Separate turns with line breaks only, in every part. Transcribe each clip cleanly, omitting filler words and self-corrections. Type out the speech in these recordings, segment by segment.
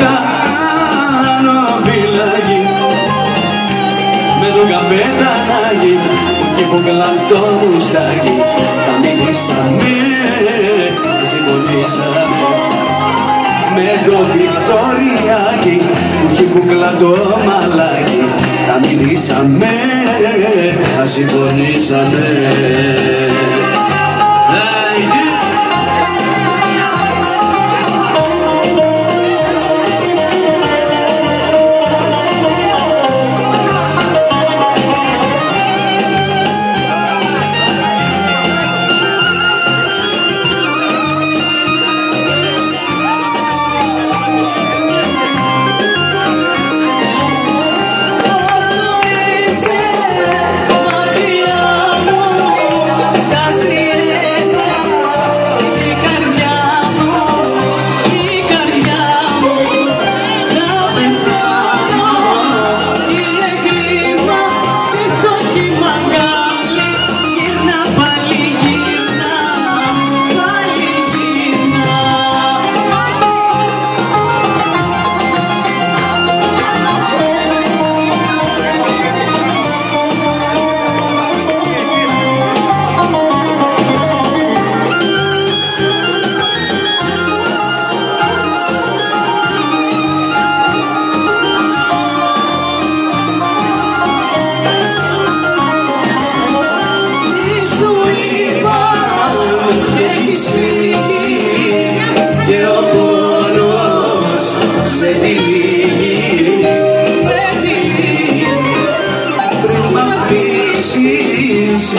κάνω φυλακή με τον καπετανάκι και που κλαντό μουστάκι. Τα μιλήσαμε, τα συμφωνήσαμε με το Βικτωριάκι που έχει κουκλά το μαλάκι. Τα μιλήσαμε, τα συμφωνήσαμε.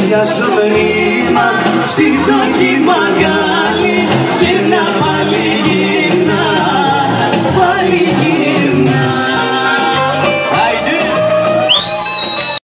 Για στο μνήμα στη φτωχή μαγκάλη και να πάλι γυρνά, πάλι γυρνά.